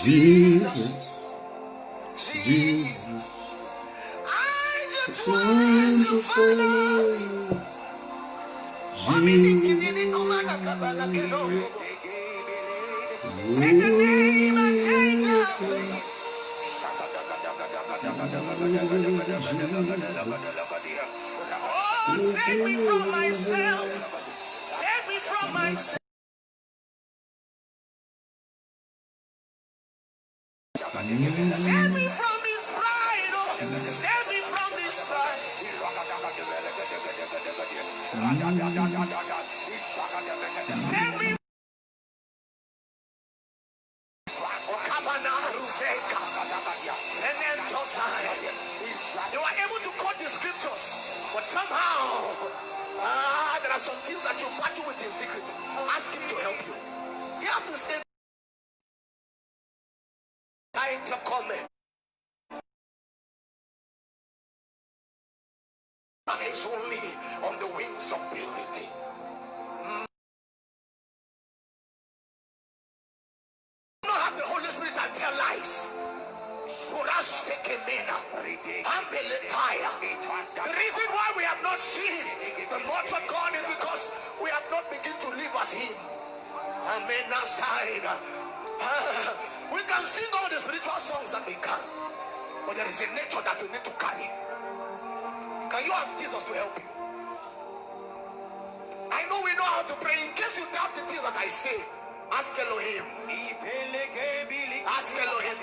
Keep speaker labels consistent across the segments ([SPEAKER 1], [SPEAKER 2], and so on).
[SPEAKER 1] Jesus, Jesus, I just want to follow you. Take the name and take the faith. Oh, save me from myself. Save me from myself. Save me from this pride. Oh, save me from this pride. Save me. They were able to quote the scriptures, but somehow there are some things that you battle with in secret. Ask him to help you. He has to say, trying to comment. It's only on the wings of purity. You don't have the Holy Spirit and tell lies. The reason why we have not seen the Lord of God is because we have not begun to live as him. Amen. We can sing all the spiritual songs that we can, but there is a nature that we need to carry. Can you ask Jesus to help you? I know we know how to pray. In case you doubt the things that I say, ask Elohim. Ask Elohim.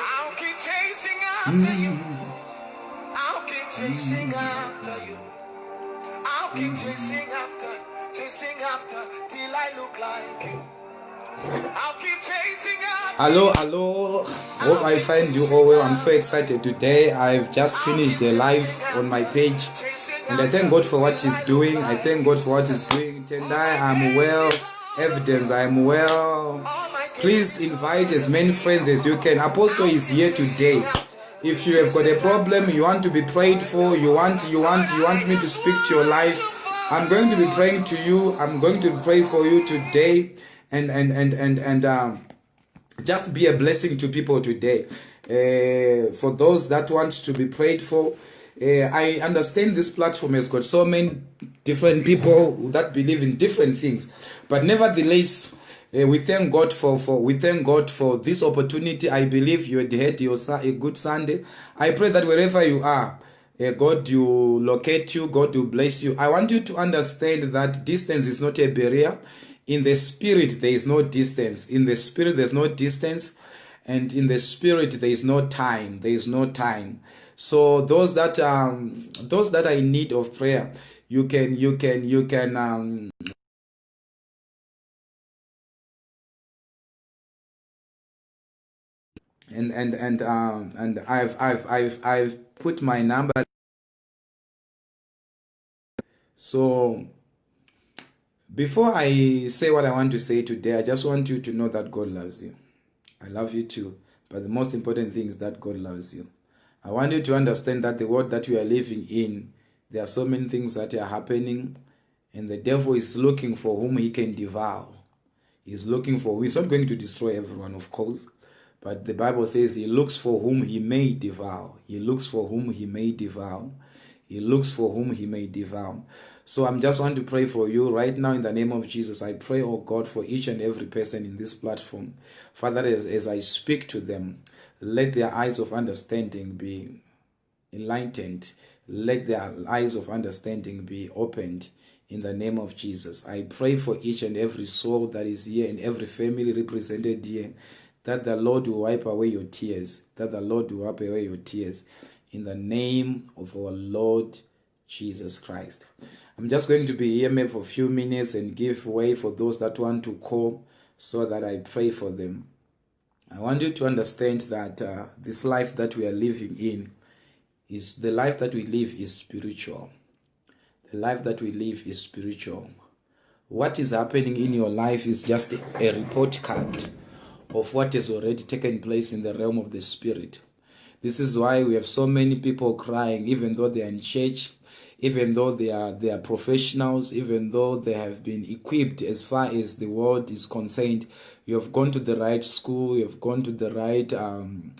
[SPEAKER 1] I'll keep chasing after you. I'll keep chasing after you. I'll keep chasing after till I look like you. I'll keep chasing after. Hello. Hope I find you all well. I'm so excited today. I've just finished the live on my page, and I thank God for what He's doing. I thank God for what He's doing. Tendai, I'm well. Evidence, I'm well. Please invite as many friends as you can. Apostle is here today. If you have got a problem, you want to be prayed for, you want me to speak to your life, I'm going to be praying to you. I'm going to pray for you today, and just be a blessing to people today. For those that want to be prayed for, I understand this platform has got so many different people that believe in different things, but nevertheless, we thank God for this opportunity. I believe you had had a good Sunday. I pray that wherever you are, God will locate you. God will bless you. I want you to understand that distance is not a barrier. In the spirit, there is no distance. In the spirit, there's no distance, and in the spirit, there is no time. There is no time. So those that are in need of prayer, you can and I've put my number. So before I say what I want to say today, I just want you to know that God loves you. I love you too, but the most important thing is that God loves you. I want you to understand that the world that you are living in, there are so many things that are happening, and the devil is looking for whom he can devour. He's looking for, he's not going to destroy everyone, of course, but the Bible says he looks for whom he may devour. He looks for whom he may devour. He looks for whom he may devour. So I'm just want to pray for you right now in the name of Jesus. I pray, oh God, for each and every person in this platform. Father, as I speak to them, let their eyes of understanding be enlightened. Let their eyes of understanding be opened in the name of Jesus. I pray for each and every soul that is here and every family represented here, that the Lord will wipe away your tears. That the Lord will wipe away your tears. In the name of our Lord Jesus Christ. I'm just going to be here maybe for a few minutes and give way for those that want to call so that I pray for them. I want you to understand that this life that we are living in is the life that we live is spiritual. The life that we live is spiritual. What is happening in your life is just a report card of what has already taken place in the realm of the spirit. This is why we have so many people crying, even though they are in church, even though they are professionals, even though they have been equipped as far as the world is concerned. You have gone to the right school, you have gone to the right,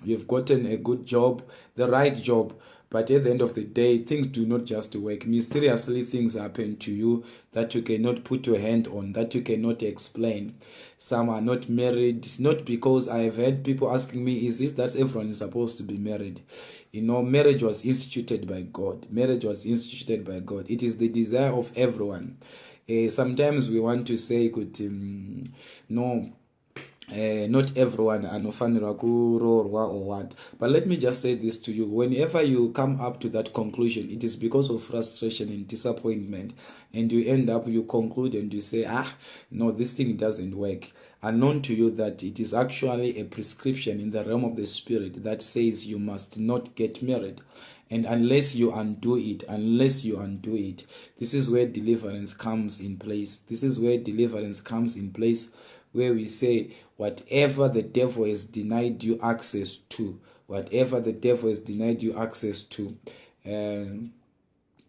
[SPEAKER 1] you have gotten a good job, the right job. But at the end of the day, things do not just work. Mysteriously, things happen to you that you cannot put your hand on, that you cannot explain. Some are not married, not because I have had people asking me, is it that everyone is supposed to be married? You know, marriage was instituted by God. Marriage was instituted by God. It is the desire of everyone. Sometimes we want to say, no, not everyone anofanirwa kurorwa or what, but let me just say this to you. Whenever you come up to that conclusion, it is because of frustration and disappointment, and you end up, you conclude and you say, no, this thing doesn't work. Unknown to you that it is actually a prescription in the realm of the spirit that says you must not get married. And unless you undo it, this is where deliverance comes in place. This is where deliverance comes in place, where we say, whatever the devil has denied you access to,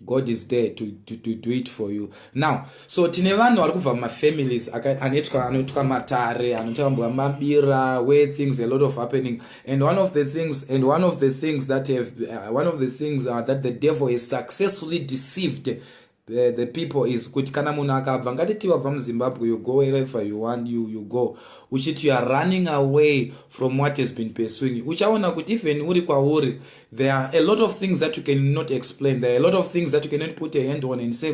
[SPEAKER 1] God is there to do it for you. Now, so tine vanhu vari kubva mafamilies anoitwa matare, anotambwa mabira, where things a lot of happening, and one of the things that the devil has successfully deceived the people is kuti kana munhu akabva, ngatiti wabva muZimbabwe, you go wherever you want, you go uchiti you are running away from what has been pursuing you. Uchaona kuti even uri kwauri, there are a lot of things that you cannot explain. There are a lot of things that you cannot put a hand on and say,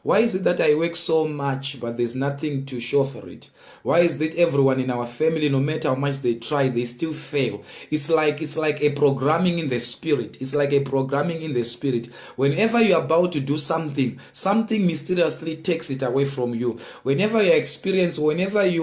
[SPEAKER 1] why is it that I work so much but there's nothing to show for it? Why is it everyone in our family, no matter how much they try, they still fail? It's like a programming in the spirit. Whenever you're about to do something mysteriously takes it away from you. Whenever you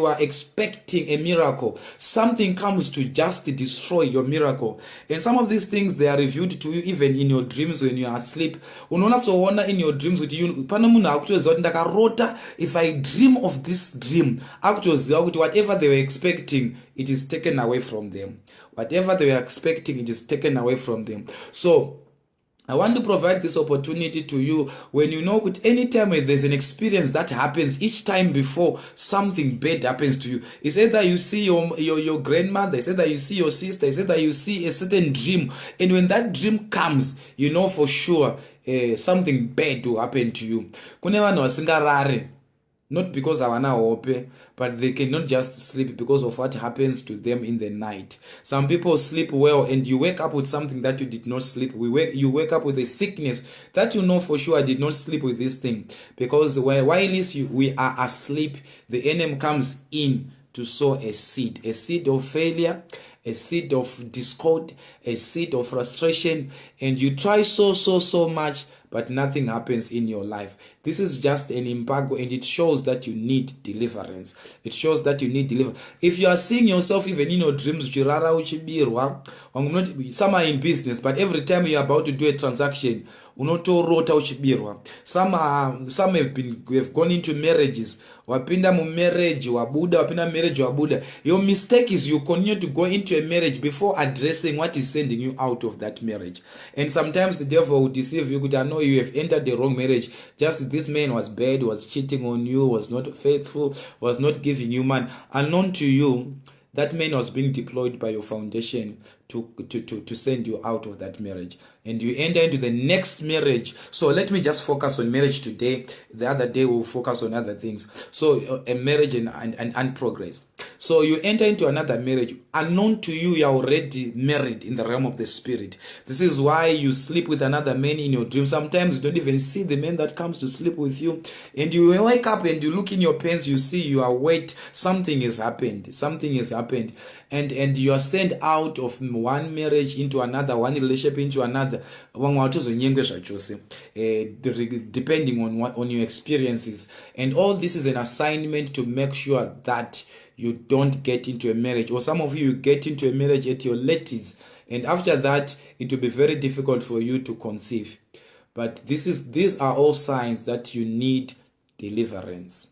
[SPEAKER 1] are expecting a miracle, something comes to just destroy your miracle. And some of these things, they are revealed to you even in your dreams when you are asleep. Unonasoona in your dreams with you, pana munhu akutoziva kuti ndakarota, if I dream of this dream, akutoziva kuti whatever they were expecting, it is taken away from them. So I want to provide this opportunity to you when you know that anytime there's an experience that happens, each time before something bad happens to you, it's either you see your grandmother, it's either you see your sister, it's either you see a certain dream, and when that dream comes, you know for sure something bad will happen to you. Kune vanhu vasingarare, not because havana hope, but they cannot just sleep because of what happens to them in the night. Some people sleep well and you wake up with something that you did not sleep. You wake up with a sickness that you know for sure I did not sleep with this thing. Because while we are asleep, the enemy comes in to sow a seed of failure, a seed of discord, a seed of frustration, and you try so much, but nothing happens in your life. This is just an embargo, and it shows that you need deliverance. If you are seeing yourself even in your dreams, some are in business, but every time you are about to do a transaction, some have gone into marriages. Your mistake is you continue to go into a marriage before addressing what is sending you out of that marriage. And sometimes the devil will deceive you. I know you have entered the wrong marriage. Just this man was bad, was cheating on you, was not faithful, was not giving you man. Unknown to you, that man was being deployed by your foundation to send you out of that marriage, and you enter into the next marriage. So let me just focus on marriage today. The other day we'll focus on other things. So a marriage and progress. So you enter into another marriage. Unknown to you, you're already married in the realm of the spirit. This is why you sleep with another man in your dream. Sometimes you don't even see the man that comes to sleep with you, and you wake up and you look in your pants, you see you are wet. Something has happened, and you are sent out of one marriage into another, one relationship into another, depending on your experiences. And all this is an assignment to make sure that you don't get into a marriage, or some of you get into a marriage at your latest, and after that it will be very difficult for you to conceive. But these are all signs that you need deliverance.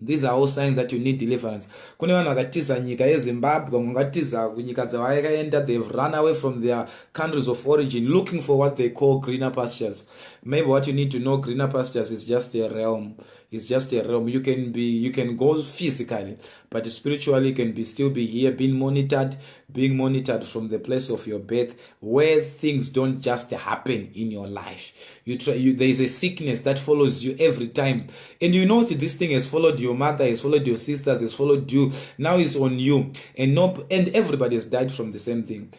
[SPEAKER 1] These are all signs that you need deliverance. Kune vanhu vakatiza nyika yeZimbabwe, vakatiza kunyika dzavakaenda, they've run away from their countries of origin looking for what they call greener pastures. Maybe what you need to know, greener pastures is just a realm. It's just a realm. You can go physically, but spiritually you can still be here, being monitored from the place of your birth, where things don't just happen in your life. There is a sickness that follows you every time, and you know that this thing has followed your mother, has followed your sisters, has followed you. Now it's on you, and everybody has died from the same thing.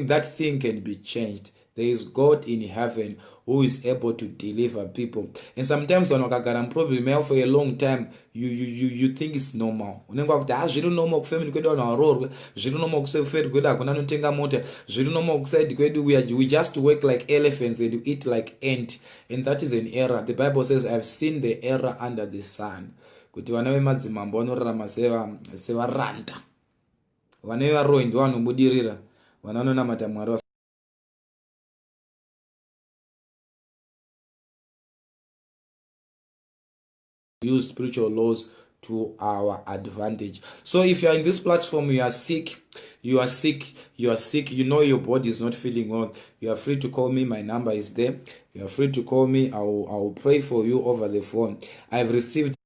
[SPEAKER 1] That thing can be changed. There is God in heaven who is able to deliver people. And sometimes when wakagara problem for a long time, you think it's normal. Unengwa kuti zviri normal kufamily kwedu vanhu varorwe, zviri normal kuseferi kwedu hakuna notenga mota, zviri normal kusaidi kwedu we just work like elephants and you eat like ant. And that is an error. The Bible says, I've seen the error under the sun. Kuti vana vemadzimambo vanorarama sevaranda. Vana vevaroyi ndivo vanobudirira. Vana vanonamata Mwari. Use spiritual laws to our advantage. So if you are in this platform, you are sick, you know your body is not feeling well, you are free to call me. My number is there. You are free to call me. I will pray for you over the phone. I've received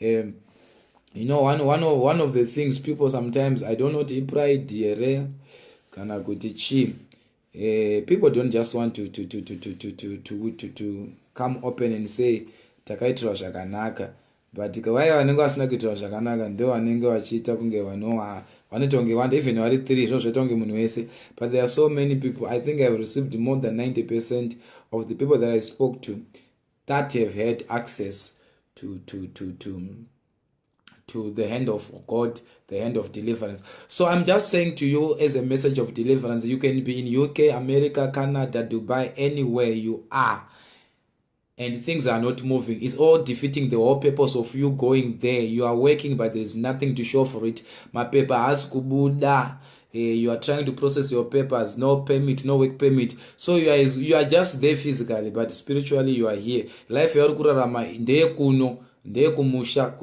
[SPEAKER 1] you know, one of the things people sometimes, I don't know, the pride kana kuti chi. People don't just want to come open and say takaitirwa zvakanaka, but vaya vanenge vasina kuitirwa zvakanaka ndo vanenge vachiita kunge vanotonge wanda even vari 3 zvoita kunge munhu wese. But there are so many people. I think I've received more than 90% of the people that I spoke to that have had access to the hand of God, the hand of deliverance. So I'm just saying to you as a message of deliverance, you can be in UK, America, Canada, Dubai, anywhere you are, and things are not moving. It's all defeating the whole purpose of you going there. You are working, but there's nothing to show for it. My paper has kubuda. You are trying to process your papers, no permit, no work permit. So you are just there physically, but spiritually you are here. Life yarukurarama ndeye kuno. Ndekumusha,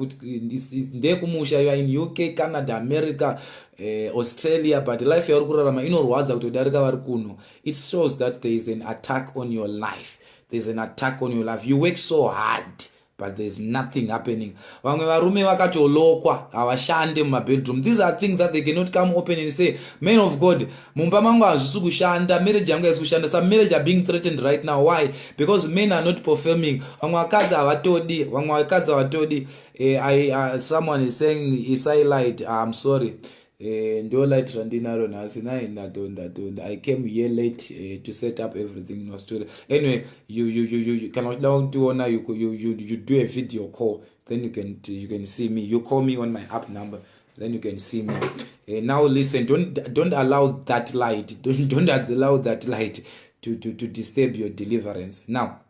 [SPEAKER 1] you are in UK, Canada, America, Australia, but life yarukurarama inorwadza kutodarika vari kuno. It shows that there is an attack on your life. There's an attack on your life. You work so hard, but there's nothing happening. Vamwe varume vakatolokwa havashande mumabedroom. These are things that they cannot come open and say, man of God, mumba mangu hazvisi kushanda, marriage yangu haisi kushanda. Some marriage are being threatened right now. Why? Because men are not performing. Vamwe vakadzi havatodi. Someone is saying Israelite. I'm sorry. I came here late to set up everything in Australia. Anyway, you cannot down to honor. You do a video call, then you can see me. You call me on my app number, then you can see me. Now listen, don't allow that light. Don't allow that light to disturb your deliverance. Now,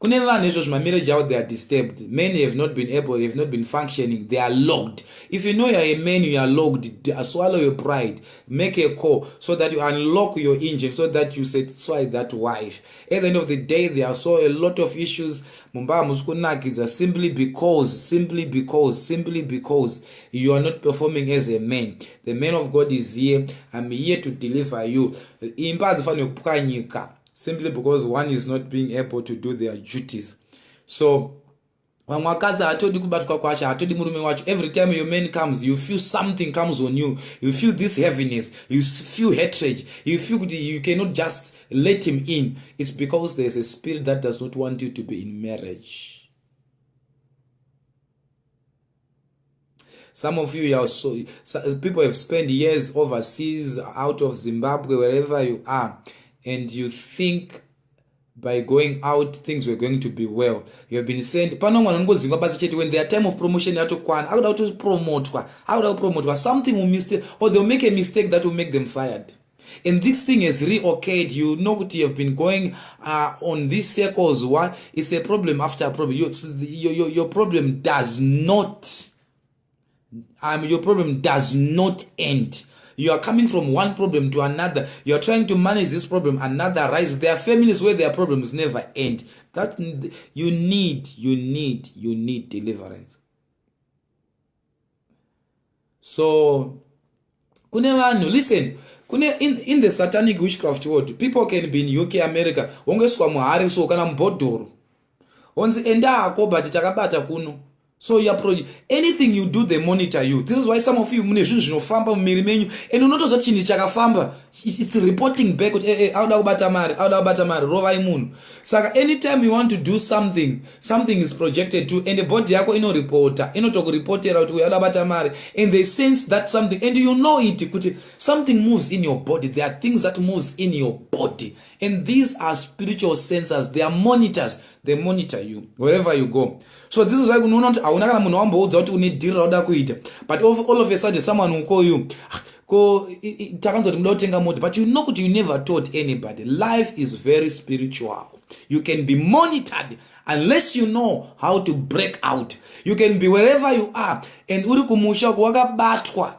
[SPEAKER 1] marriage out, they are disturbed. Many have not been functioning. They are locked. If you know you are a man, you are locked. Swallow your pride. Make a call so that you unlock your engine, so that you satisfy that wife. At the end of the day, there are a lot of issues. Simply because you are not performing as a man. The man of God is here. I'm here to deliver you. Simply because one is not being able to do their duties. So every time your man comes, you feel something comes on you. You feel this heaviness. You feel hatred. You feel you cannot just let him in. It's because there's a spirit that does not want you to be in marriage. Some of you people have spent years overseas, out of Zimbabwe, wherever you are, and you think by going out things were going to be well. You have been sent when their time of promotion how would promote something will mistake, or they'll make a mistake that will make them fired. And this thing has reoccurred. You know what you have been going on these circles. One, it's a problem after a problem. Your problem does not end. You are coming from one problem to another. You are trying to manage this problem, another arises. There are families where their problems never end. That you need deliverance. So, listen. In the satanic witchcraft world, people can be in UK, America. Ongeswa muhari so kana mbodoro. Onzi enda ako but takabata kuno. So anything you do, they monitor you. This is why some of you munezvinofamba mumiri menyu and unotoziva kuti chinhu chakafamba, it's reporting back kuti auda kubata mari rovai munhu. Saka anytime you want to do something is projected to, and the body yako inotokureportera kuti auda kubata mari, and they sense that something, and you know it kuti something moves in your body. There are things that moves in your body, and these are spiritual sensors. They are monitors. They monitor you wherever you go. So this is why hauna kana munhu wamboudza kuti une deal rauda kuita, but all of a sudden someone will call you takanzoti muda kutenga mota, but you know kuti you never told anybody. Life is very spiritual. You can be monitored unless you know how to break out. You can be wherever you are and uri kumusha wakabatwa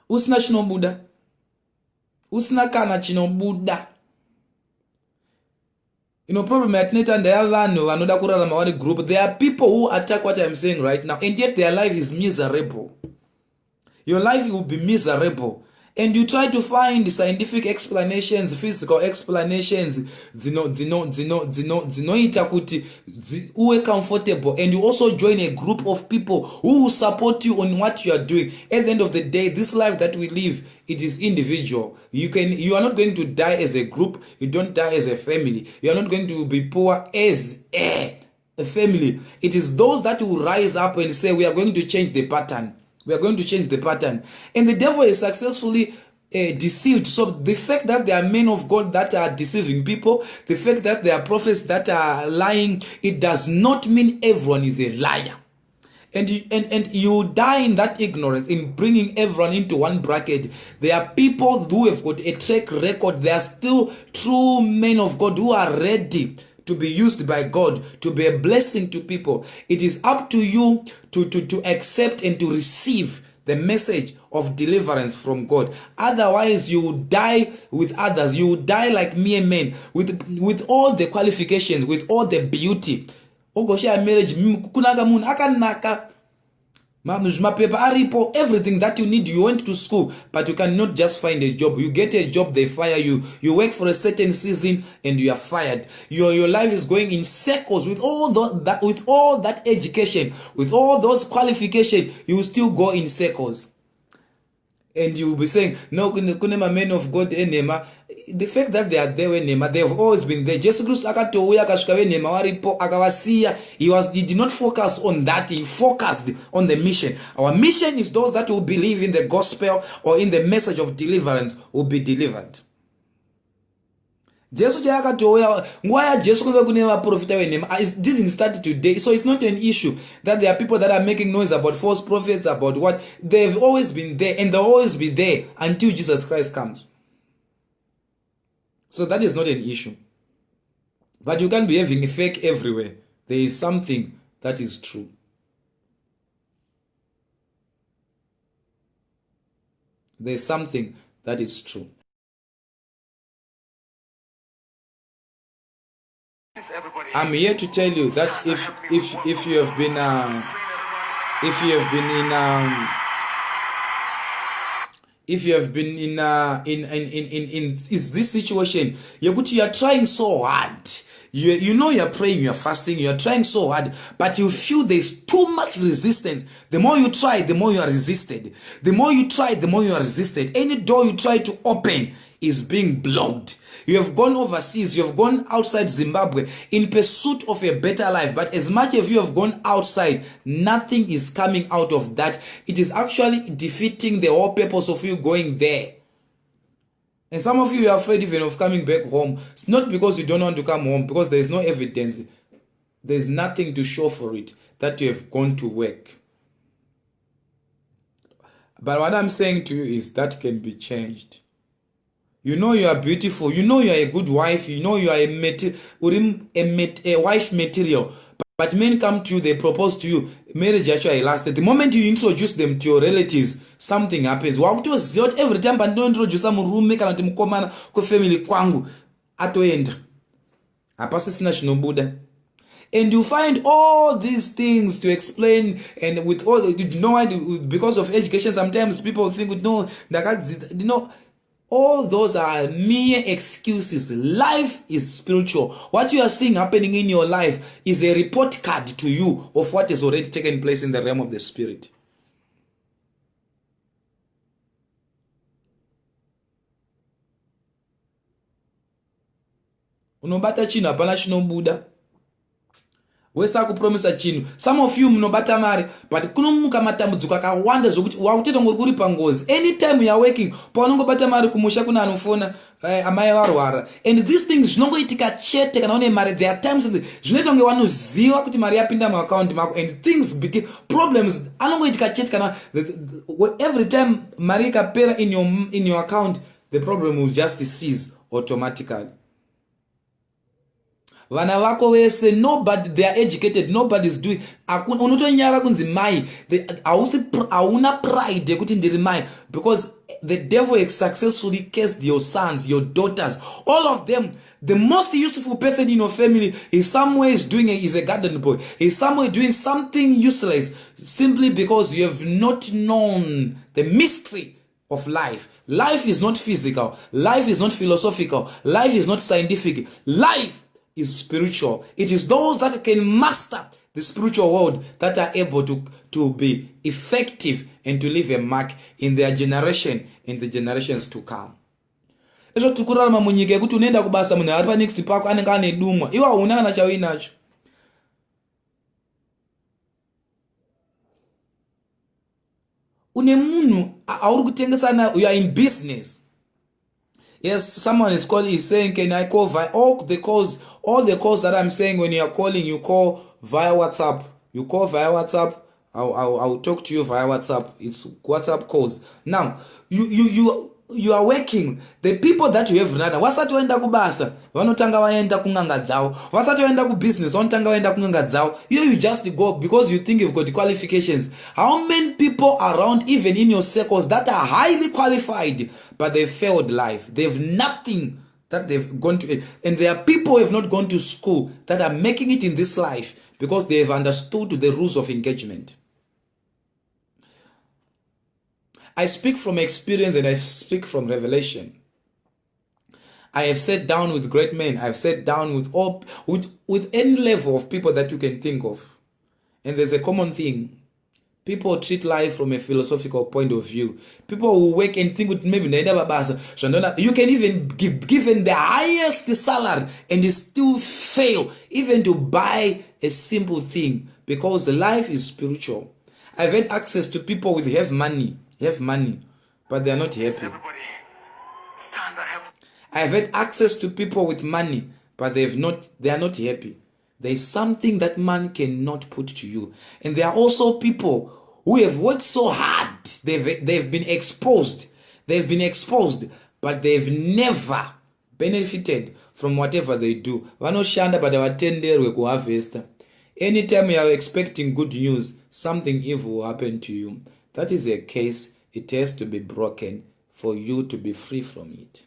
[SPEAKER 1] usina chinobuda, usina kana chinobuda. Problem at net and another group. There are people who attack what I'm saying right now, and yet their life is miserable. Your life will be miserable. And you try to find scientific explanations, physical explanations, uwe comfortable, and you also join a group of people who will support you on what you are doing. At the end of the day, this life that we live, it is individual. You are not going to die as a group. You don't die as a family. You are not going to be poor as a family. It is those that will rise up and say, we are going to change the pattern. We are going to change the pattern. And the devil is successfully deceived. So the fact that there are men of God that are deceiving people, the fact that there are prophets that are lying, it does not mean everyone is a liar. And you die in that ignorance, in bringing everyone into one bracket. There are people who have got a track record. There are still true men of God who are ready to be used by God, to be a blessing to people. It is up to you to accept and to receive the message of deliverance from God. Otherwise, you will die with others. You will die like mere men, with all the qualifications, with all the beauty. Marriage, everything that you need. You went to school, but you cannot just find a job. You get a job, they fire you. You work for a certain season and you are fired. Your life is going in circles with all that education, with all those qualifications. You will still go in circles. And you will be saying, no, kunema men of God enema. The fact that they are there when they have always been there. Jesus Christ akatouya akashuka venema waripo akawasiya. He did not focus on that. He focused on the mission. Our mission is those that will believe in the gospel or in the message of deliverance will be delivered. Jesus akatouya ngwaya Jesus kune vaprofita venema. It didn't start today, so it's not an issue that there are people that are making noise about false prophets, about what. They've always been there and they'll always be there until Jesus Christ comes. So that is not an issue. But you can't be having a fake everywhere. There is something that is true. There is something that is true. I'm here to tell you that if you have been in this situation, you are trying so hard. You know you're praying, you're fasting, you're trying so hard, but you feel there's too much resistance. The more you try, the more you are resisted. The more you try, the more you are resisted. Any door you try to open is being blocked. You have gone overseas, you have gone outside Zimbabwe in pursuit of a better life, but as much as you have gone outside, nothing is coming out of that. It is actually defeating the whole purpose of you going there. And some of you are afraid even of coming back home. It's not because you don't want to come home, because there is no evidence. There is nothing to show for it that you have gone to work. But what I'm saying to you is that can be changed. You know you are beautiful. You know you are a good wife. You know you are a wife material. But men come to you, they propose to you, marriage actually lasted. The moment you introduce them to your relatives, something happens. Every time I don't introduce some room, family kwangu, atoenda. Apasisina shinobuda. And you find all these things to explain, and with all, you know, because of education, sometimes people think, no, you know, all those are mere excuses. Life is spiritual. What you are seeing happening in your life is a report card to you of what has already taken place in the realm of the spirit. Unobata chino apana chino Buddha. Wesa kupromisa chino. Some of you mnobata mari, but kunumuka matambuzuka kawanda zokuti wakuteta nguri pangozi. Anytime you are working, pawanongo bata mari kumusha kuna anufona amaye warwara. And these things zvinongo itika chete kana one mari. There are times zvinoita nge wanoziva kuti mari yapinda mu account mako, and things begin problems anongo itika chete kana every time mari ikapera in your account, the problem will just cease automatically. Vana vako wese, nobody, they are educated, nobody is doing. Unotonyara kunzi mai, auna pride yekuti ndiri mai, because the devil has successfully cursed your sons, your daughters, all of them. The most useful person in your family is somewhere is a garden boy. Is somewhere doing something useless simply because you have not known the mystery of life. Life is not physical. Life is not philosophical. Life is not scientific. Life is spiritual. It is those that can master the spiritual world that are able to be effective and to leave a mark in their generation, in the generations to come. Ezo tukurarama munyika yekuti unoenda kubasa munhu ari pa next pako anenge ane dumwa, iwa unana chawi nacho. Une munhu auri kutengesana, you are in business. Yes, someone is saying, can I call via all the calls that I'm saying when you are calling, you call via WhatsApp. You call via WhatsApp. I'll talk to you via WhatsApp. It's WhatsApp calls. Now, you are working. The people that you have run, wasati waenda kubasa, vanotanga vaenda kunganga dzavo. Wasati waenda ku business, vanotanga vaenda kunganga dzavo. You just go because you think you've got the qualifications. How many people around, even in your circles, that are highly qualified, but they failed life? They have nothing that they've gone to, and there are people who have not gone to school that are making it in this life because they have understood the rules of engagement. I speak from experience and I speak from revelation. I have sat down with great men. I've sat down with any level of people that you can think of. And there's a common thing. People treat life from a philosophical point of view. People who work and think with maybe you can even give given the highest salary and you still fail even to buy a simple thing because life is spiritual. I've had access to people with have money, but they are not happy. I've had access to people with money, but they are not happy. There is something that money cannot put to you. And there are also people who have worked so hard. They've been exposed. But they've never benefited from whatever they do. Vanoshanda but avatenderwe kuharvesta. Anytime you are expecting good news, something evil will happen to you. That is a case. It has to be broken for you to be free from it.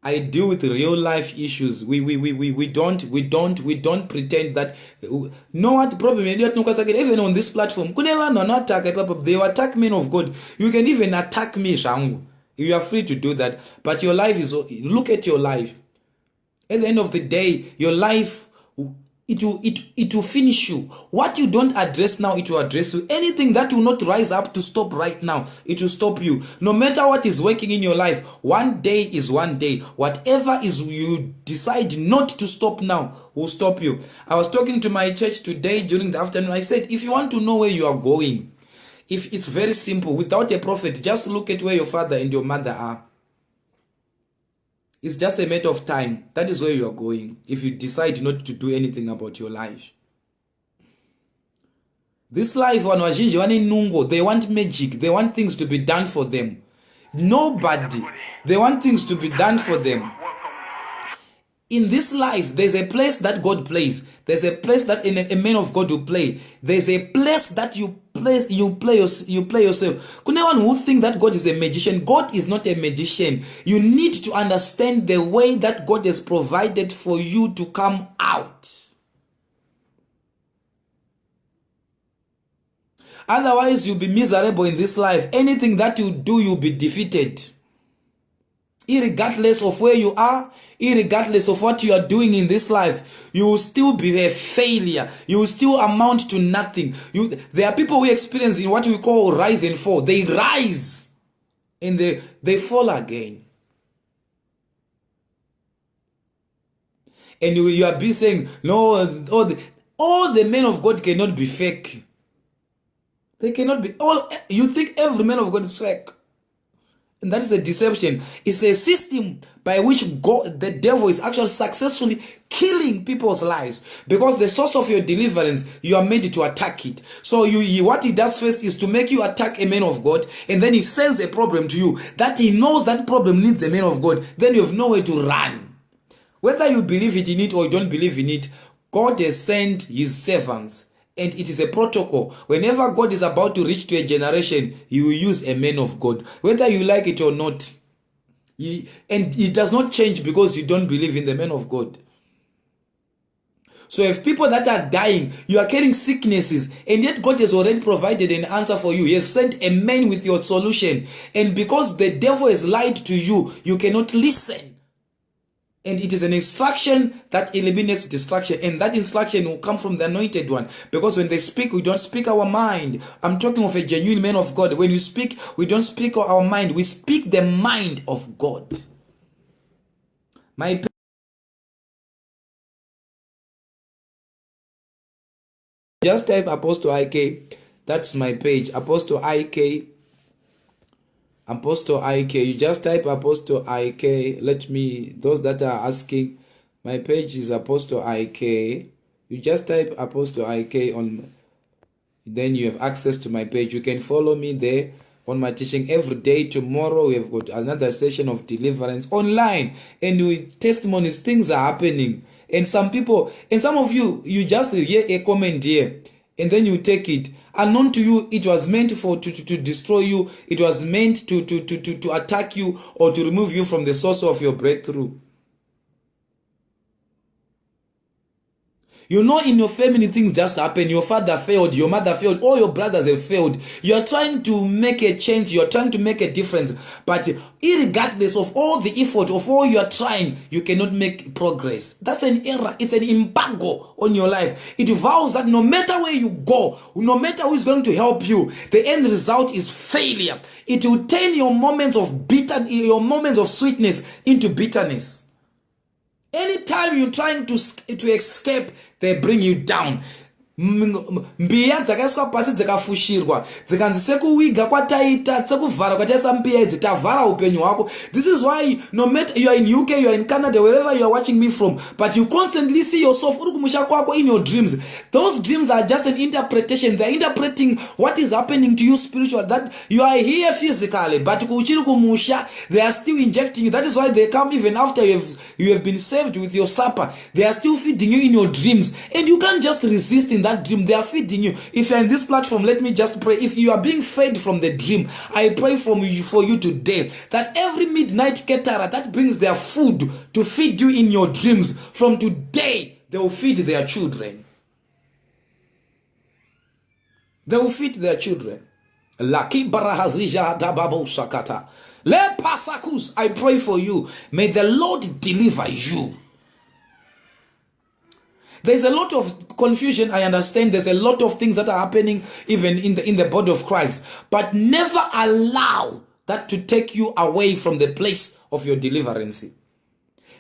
[SPEAKER 1] I deal with real life issues. We don't pretend that. No, what problem? Even on this platform, they will attack men of God. You can even attack me, Shangu. You are free to do that. But your life is. Look at your life. At the end of the day, your life. It will finish you. What you don't address now, it will address you. Anything that will not rise up to stop right now, it will stop you. No matter what is working in your life, one day is one day. Whatever is you decide not to stop now will stop you. I was talking to my church today during the afternoon. I said, if you want to know where you are going, if it's very simple, without a prophet, just look at where your father and your mother are. It's just a matter of time. That is where you are going if you decide not to do anything about your life. This life, they want magic. They want things to be done for them. Nobody. They want things to be done for them. In this life, there's a place that God plays. There's a place that a man of God will play. There's a place that you play yourself. Could anyone who think that God is a magician? God is not a magician. You need to understand the way that God has provided for you to come out. Otherwise, you'll be miserable in this life. Anything that you do, you'll be defeated. Irregardless of where you are, irregardless of what you are doing in this life, you will still be a failure. You will still amount to nothing. There are people who experience in what we call rise and fall. They rise and they fall again. And you are be saying, no, all the men of God cannot be fake. They cannot be. You think every man of God is fake. And that is a deception. It's a system by which the devil is actually successfully killing people's lives. Because the source of your deliverance, you are made to attack it. So what he does first is to make you attack a man of God. And then he sends a problem to you that he knows that problem needs a man of God. Then you have nowhere to run. Whether you believe in it or you don't believe in it, God has sent his servants. And it is a protocol. Whenever God is about to reach to a generation, he will use a man of God. Whether you like it or not. And it does not change because you don't believe in the man of God. So if people that are dying, you are carrying sicknesses, and yet God has already provided an answer for you. He has sent a man with your solution. And because the devil has lied to you, you cannot listen. And it is an instruction that eliminates distraction. And that instruction will come from the anointed one. Because when they speak, we don't speak our mind. I'm talking of a genuine man of God. When you speak, we don't speak our mind. We speak the mind of God. Just type Apostle IK. That's my page. Apostle IK. Apostle IK. You just type Apostle IK. Those that are asking, my page is Apostle IK. You just type Apostle IK on, then you have access to my page. You can follow me there on my teaching every day. Tomorrow we have got another session of deliverance online, and with testimonies, things are happening. And some people, and some of you, you just hear a comment here, and then you take it. Unknown to you, it was meant to destroy you. It was meant to attack you or to remove you from the source of your breakthrough. You know, in your family, things just happen. Your father failed, your mother failed, all your brothers have failed. You are trying to make a change, you are trying to make a difference. But irregardless of all the effort, of all you are trying, you cannot make progress. That's an error. It's an embargo on your life. It vows that no matter where you go, no matter who is going to help you, the end result is failure. It will turn your moments of your moments of sweetness into bitterness. Anytime you're trying to escape, they bring you down. Mbiya dzakaiswa pasi dzakafushirwa dzikanzi sekuwiga kwataita sekuvhara kwataisa mbiya idzi tavhara upenyu hwako. This is why no matter you are in UK, you are in Canada, wherever you are watching me from, but you constantly see yourself uri kumusha kwako in your dreams. Those dreams are just an interpretation. They are interpreting what is happening to you spiritually, that you are here physically, but kuchiri kumusha, they are still injecting you. That is why they come even after you have been saved with your supper. They are still feeding you in your dreams, and you can't just resist in that dream. They are feeding you. If you're in this platform, let me just pray. If you are being fed from the dream, I pray for you today that every midnight caterer that brings their food to feed you in your dreams, from today they will feed their children. They will feed their children. Laki barahazija dababo sakata. Le pasakus. I pray for you. May the Lord deliver you. There's a lot of confusion, I understand. There's a lot of things that are happening even in the body of Christ. But never allow that to take you away from the place of your deliverance.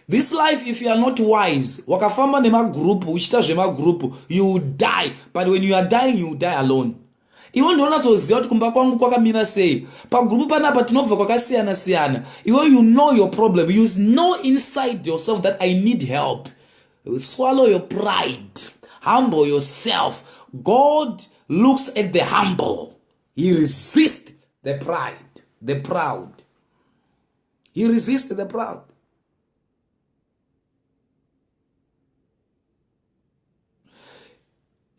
[SPEAKER 1] This life, if you are not wise, wakafamba nema group, uchita jema group, you will die. But when you are dying, you will die alone. Iwo ndona zoziya kuti kumba kwangu kwakamira sei. Pa group panapa tinobva kwakasiyana siyana. Iwo you know your problem. You know inside yourself that I need help. Swallow your pride. Humble yourself. God looks at the humble. He resists the pride, the proud. He resists the proud.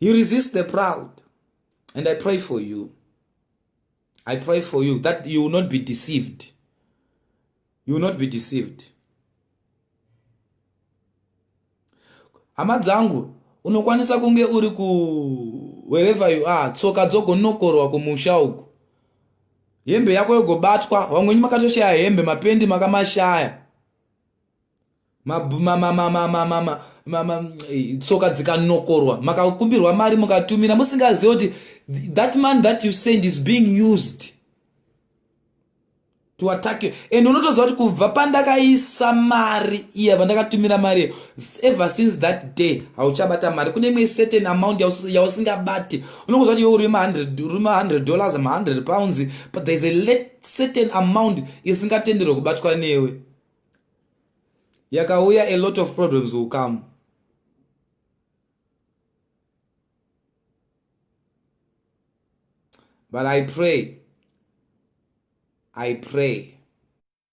[SPEAKER 1] You resist the proud. And I pray for you. I pray for you that you will not be deceived. You will not be deceived. Amadzangu, unokwanisa kunge uri wherever you are, tsoka dzogonokorwa kumusha uku. Hembe yako yogobatwa, wamweni makatoshaya hembe, mapendi makamashaya. Tsoka dzikanokorwa, makakumbirwa mari mukatumira, musingazivi kuti that man that you send is being used to attack you. And unotoziva kuti kubva pandakaisa mari iya pandakatumira mari, ever since that day hauchabata mari. Kune imwe certain amount yausingabati. Unongoziva kuti iwe uri $100 ama £100, but there is a certain amount isingatenderwa kubatwa newe. Yakauya, a lot of problems will come. But I pray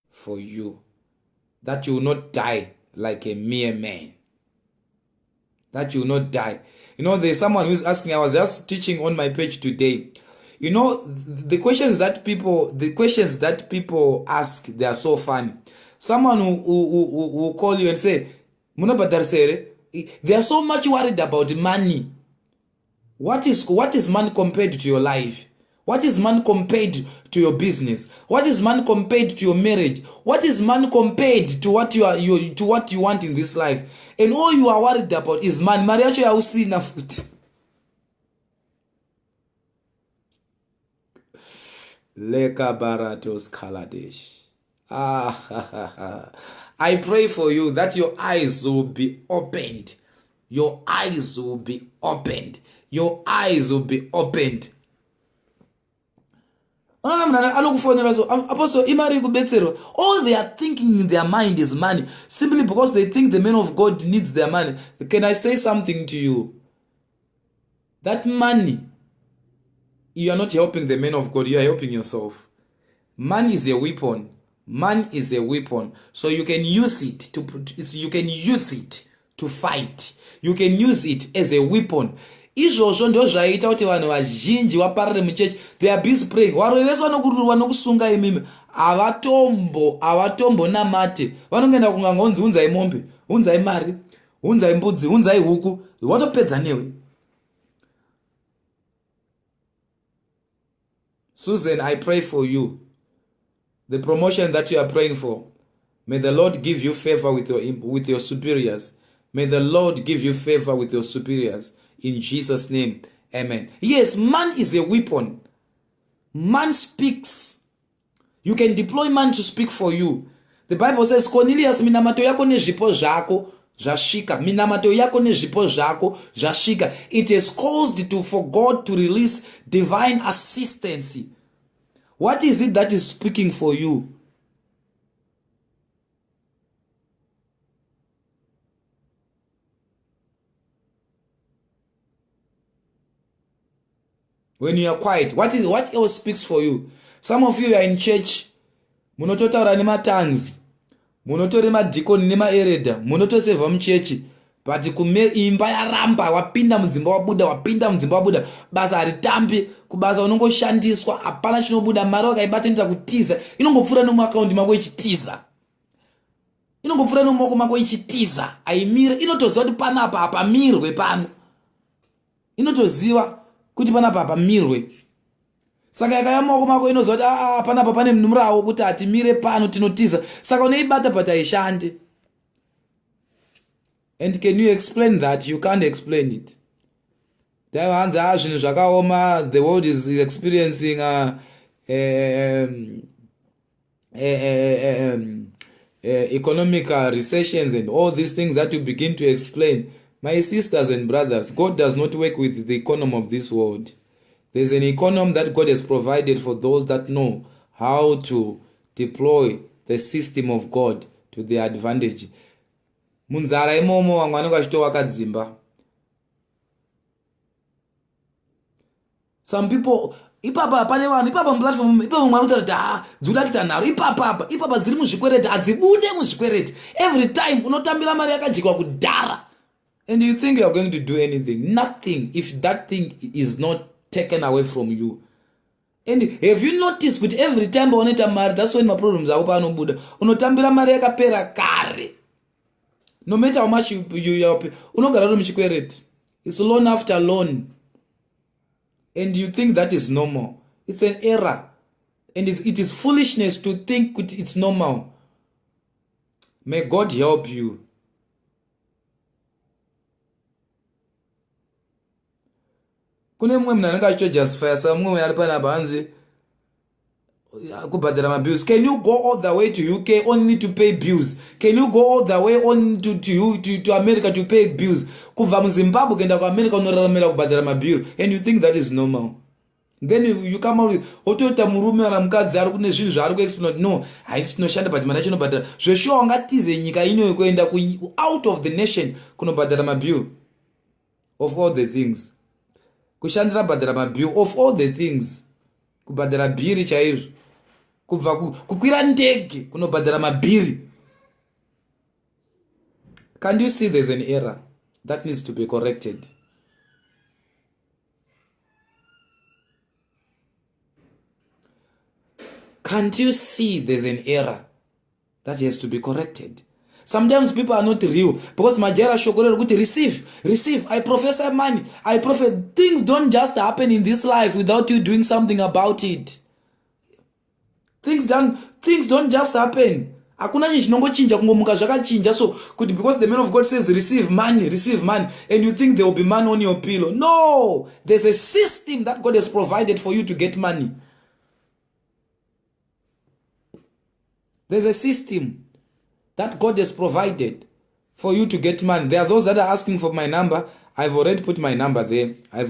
[SPEAKER 1] for you that you will not die like a mere man. That you will not die. You know, there's someone who's asking, I was just teaching on my page today. You know, the questions that people ask, they are so funny. Someone who call you and say, they are so much worried about money. What is money compared to your life? What is money compared to your business? What is money compared to your marriage? What is money compared to what you want in this life? And all you are worried about is money. Mariacho ya usina futi. Leka baratos kaladesh. I pray for you that your eyes will be opened. Your eyes will be opened. Your eyes will be opened. All they are thinking in their mind is money, simply because they think the man of God needs their money. Can I say something to you? That money, you are not helping the man of God, you are helping yourself. Money is a weapon. Man is a weapon, so you can use it to fight. You can use it as a weapon. Izvozvo ndo zvaita kuti vanhu vazhinji vaparire muchechi. They are busy praying. Varoi vese vanokusunga imimi avatombo namate. Vanongenda kunganga unzi unzai mombe, unzai mari, unzai mbudzi, unzai huku. Watopedza newe. Susan, I pray for you. The promotion that you are praying for, may the Lord give you favor with your superiors. May the Lord give you favor with your superiors. In Jesus' name, amen. Yes, man is a weapon. Man speaks. You can deploy man to speak for you. The Bible says, Cornelius, minamato yako nezvipo zvako zvashika. Minamato yako nezvipo zvako zvashika. It is caused for God to release divine assistance. What is it that is speaking for you? When you are quiet, what else speaks for you? Some of you are in church. Munototaura nema tongues. Munotore madikoni nema ereda. Munotoseva muchechi. But imba yaramba, wapinda mudzimba wabuda. Basa haritambi, kubasa unongoshandiswa, hapana chinobuda, mari wakaibata inoita kutiza. Inongopfuura nomuakaunti mako ichitiza. Inongopfuura nomuoko mako ichitiza. Aimire, inotoziva kuti panapa hapamirwe pano. Inotoziva kuti panapa hapamirwe. Saka yakaya maoko mako inoziva kuti panapa pane murawo kuti hatimire pano tinotiza. Saka unoibata but haishandi. And can you explain that? You can't explain it. The world is experiencing economic recessions and all these things that you begin to explain. My sisters and brothers, God does not work with the economy of this world. There's an economy that God has provided for those that know how to deploy the system of God to their advantage. Munzara imomo wangu anokashito wakadzimba. Some people ipapa pane vanhu ipapa platform ipapa mwana uta dzula kita naro ipapa dziri muzvikwereti adzibude muzvikwereti. Every time unotambira mari yakajikwa kudhara. And you think you are going to do anything. Nothing if that thing is not taken away from you. And have you noticed that every time unoita mari, that's when my problems are panobuda. Unotambira mari yakapera kare. No matter how much you unogara muchikwereti. It's loan after loan. And you think that is normal. It's an error. And it is foolishness to think it's normal. May God help you. Kune mwe mnananga cho justify samwe ari pana banzi kubhadhara mabills. Can you go all the way to UK only to pay bills? Can you go all the way on to America to pay bills? Kubva muZimbabwe kuenda kuAmerica unoraramira kubhadhara mabill, and you think that is normal? Then you come out with otota murume ana mukadzi ari kune zvinhu zvaari kuexplain. No, haisinoshanda but mana chinobhadhara zveshuwa ungatize nyika ino kuenda out of the nation kunobhadhara mabill of all the things. Kushandira bhadhara mabill of all the things. Kubhadhara bhiri chaizvo. Kubva kukwira ndege kunobhadhara mabhiri. Can't you see there's an error that needs to be corrected? Can't you see there's an error that has to be corrected? Sometimes people are not real because majera shokorero kuti receive. I profess money. I profit. Things don't just happen in this life without you doing something about it. Things don't just happen. Hakuna chinongochinja kungomuka zvakachinja so kuti because the man of God says receive money, and you think there will be money on your pillow. No, there's a system that God has provided for you to get money. There's a system that God has provided for you to get money. There are those that are asking for my number. I've already put my number there. There.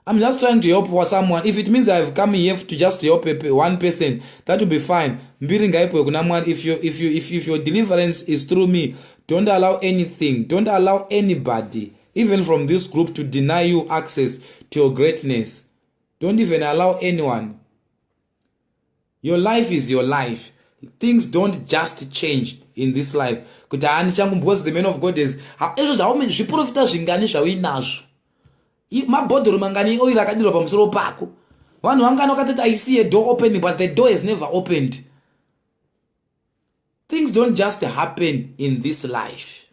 [SPEAKER 1] I'm just trying to help for someone. If it means I've come here to just help one person, that will be fine. If your deliverance is through me, don't allow anything, don't allow anybody, even from this group, to deny you access to your greatness. Don't even allow anyone. Your life is your life. Things don't just change in this life. Because the man of God is I see a door opening, but the door is never opened. Things don't just happen in this life.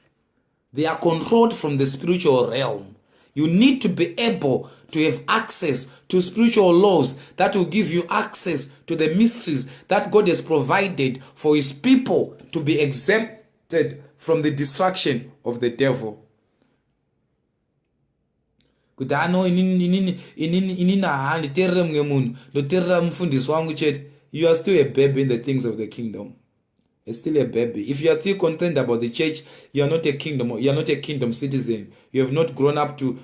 [SPEAKER 1] They are controlled from the spiritual realm. You need to be able to have access to spiritual laws that will give you access to the mysteries that God has provided for His people to be exempted from the destruction of the devil. You are still a baby in the things of the kingdom. It's still a baby. If you are still concerned about the church, you are not a kingdom citizen. You have not grown up to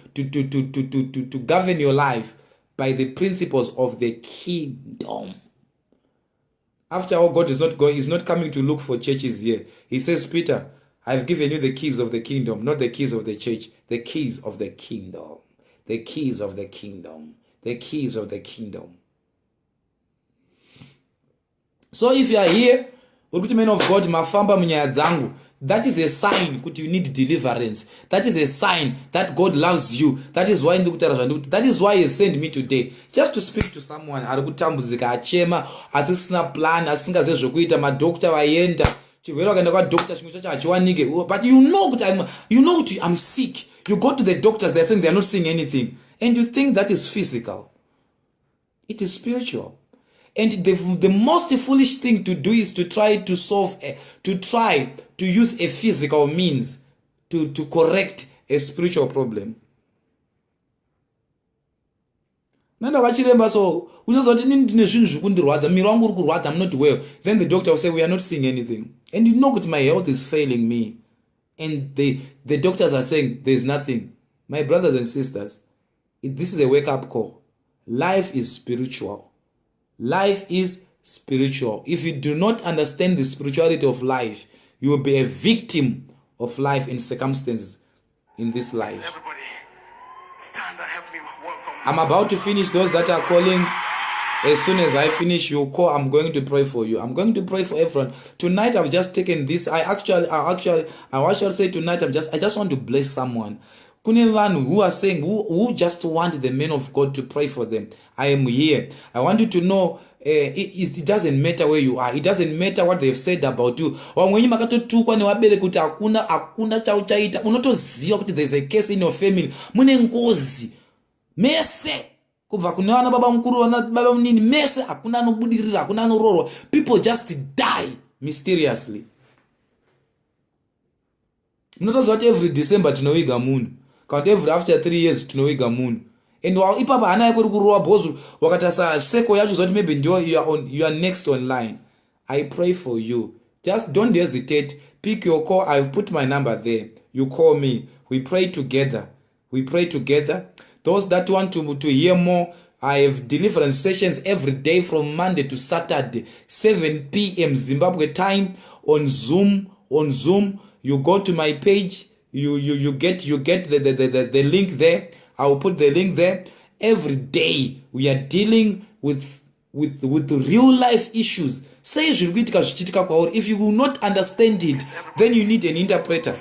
[SPEAKER 1] govern your life by the principles of the kingdom. After all, God is not coming to look for churches here. He says, Peter, I've given you the keys of the kingdom, not the keys of the church, the keys of the kingdom. The keys of the kingdom. The keys of the kingdom. So if you are here, man of God, that is a sign that you need deliverance. That is a sign that God loves you. That is why He sent me today, just to speak to someone. But I'm sick. You go to the doctors, they're saying they're not seeing anything, and you think that is physical. It is spiritual. And the most foolish thing to do is to try to use a physical means to correct a spiritual problem. I'm not well. Then the doctor will say, we are not seeing anything. And you know that my health is failing me. And the doctors are saying there's nothing. My brothers and sisters, this is a wake-up call. Life is spiritual. Life is spiritual. If you do not understand the spirituality of life, you will be a victim of life and circumstances in this life.
[SPEAKER 2] Everybody, stand and help me welcome.
[SPEAKER 1] I'm about to finish those that are calling. As soon as I finish, you call. I'm going to pray for you. I'm going to pray for everyone. Tonight, I've just taken this. I actually say tonight, I just want to bless someone. Kune vanhu who are saying, who just want the men of God to pray for them. I am here. I want you to know, it doesn't matter where you are. It doesn't matter what they've said about you. Wamwenye makatotukwa newabereki kuti hakuna chauchaita. Unotoziva kuti there's a case in your family. Mune ngozi. Mese. Kubva kune vana baba mukuru vana baba munini mese hakuna anobudirira, hakuna anororwa. People just die mysteriously. Munotoziva kuti every December tinoviga munhu. Count every after 3 years tinoviga munhu. And ipapa hana yako kurowa bhozu wakatasa seko yacho zoti maybe ndio you are next online. I pray for you. Just don't hesitate. Pick your call. I've put my number there. You call me. We pray together. We pray together. Those that want to hear more, I have deliverance sessions every day from Monday to Saturday, 7 p.m. Zimbabwe time on Zoom. On Zoom, you go to my page. You get the link there. I will put the link there. Every day we are dealing with real life issues. Say if you will not understand it, then you need an interpreter.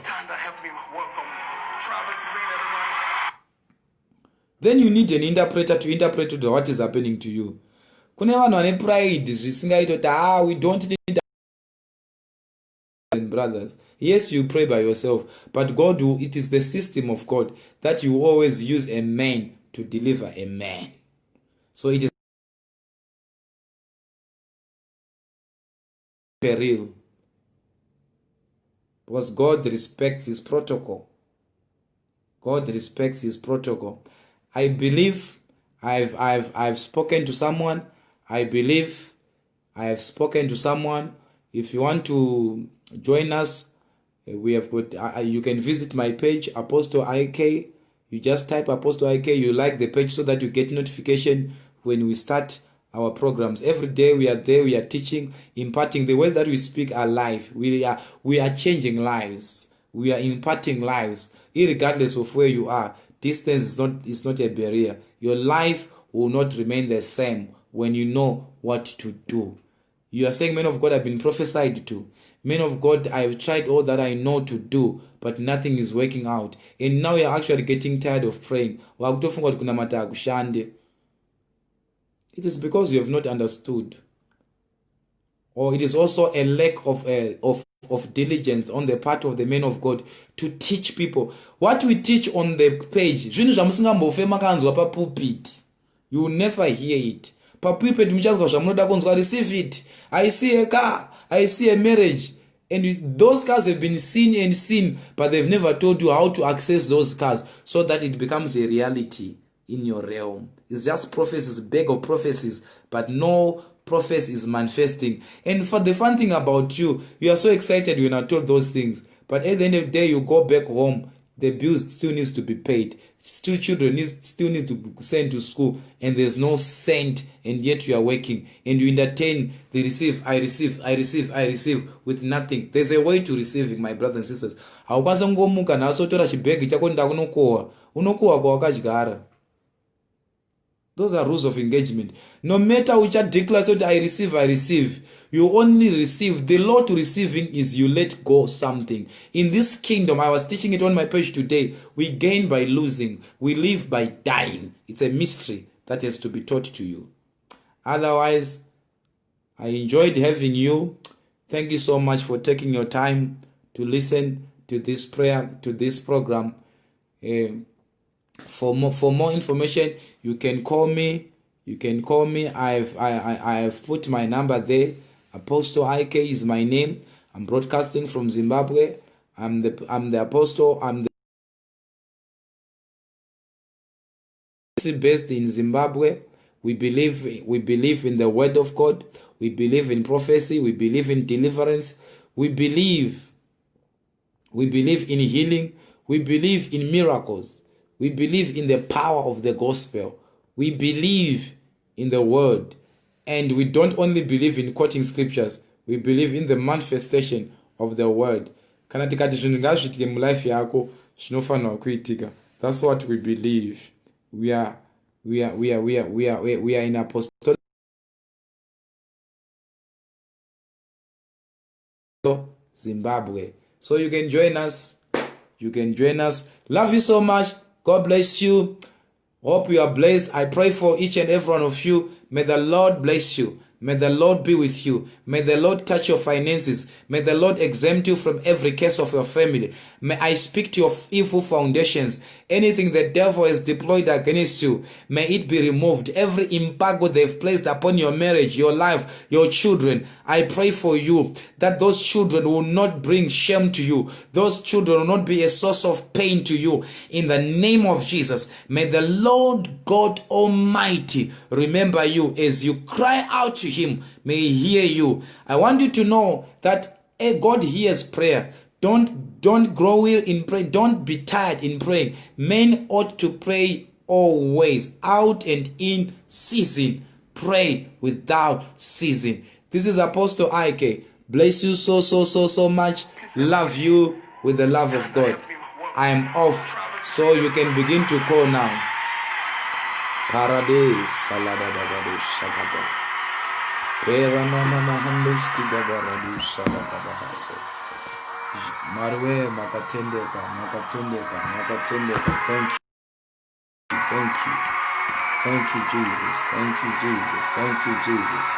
[SPEAKER 1] Then you need an interpreter to interpret what is happening to you. Kune vanhu vane pride zvisingaita kuti we don't need brothers. Yes, you pray by yourself, but God will, it is the system of God that you always use a man to deliver a man. So it is very real. Because God respects his protocol. God respects his protocol. I believe I've spoken to someone. I believe I have spoken to someone. If you want to join us, we have got. You can visit my page, Apostle IK. You just type Apostle IK. You like the page so that you get notification when we start our programs. Every day we are there. We are teaching, imparting. The words that we speak are life. We are changing lives. We are imparting lives, irregardless of where you are. Distance is not a barrier. Your life will not remain the same when you know what to do. You are saying, men of God, I've been prophesied to. Men of God, I've tried all that I know to do, but nothing is working out. And now you're actually getting tired of praying. It is because you have not understood. Or it is also a lack of diligence on the part of the men of God to teach people. What we teach on the page, you will never hear it. Receive it. I see a car, I see a marriage, and those cars have been seen, but they've never told you how to access those cars so that it becomes a reality in your realm. It's just prophecies, bag of prophecies, but no prophecy is manifesting. And for the fun thing about you are so excited when I told those things, but at the end of the day, you go back home, the bills still needs to be paid, still children still need to be sent to school, and there's no cent, and yet you are working, and you entertain the receive, I receive with nothing. There's a way to receiving, my brothers and sisters. Those are rules of engagement. No matter which I declare, so I receive. You only receive. The law to receiving is you let go something. In this kingdom, I was teaching it on my page today. We gain by losing. We live by dying. It's a mystery that has to be taught to you. Otherwise, I enjoyed having you. Thank you so much for taking your time to listen to this prayer, to this program. For more information, you can call me. I have put my number there. Apostle IK is my name. I'm broadcasting from Zimbabwe. I'm the apostle. I'm based in Zimbabwe. We believe in the word of God. We believe in prophecy. We believe in deliverance. We believe in healing. We believe in miracles. We believe in the power of the gospel. We believe in the word. And we don't only believe in quoting scriptures. We believe in the manifestation of the word. That's what we believe. We are in apostolic. Zimbabwe. So you can join us. You can join us. Love you so much. God bless you. Hope you are blessed. I pray for each and every one of you. May the Lord bless you. May the Lord be with you. May the Lord touch your finances. May the Lord exempt you from every curse of your family. May I speak to your evil foundations. Anything the devil has deployed against you, may it be removed. Every embargo they've placed upon your marriage, your life, your children, I pray for you that those children will not bring shame to you. Those children will not be a source of pain to you. In the name of Jesus, may the Lord God Almighty remember you as you cry out to Him. May He hear you. I want you to know that God hears prayer. Don't grow weary in prayer. Don't be tired in praying. Men ought to pray always, out and in season. Pray without ceasing. This is Apostle Ike. Bless you so much. Love you with the love of God. I am off, so you can begin to call now. Paradise, saladadadadu, shagaba. Peranama mahandus kidabaradu, saladabahaso. Marwe makatendeka. Thank you. Thank you, Jesus. Thank you, Jesus.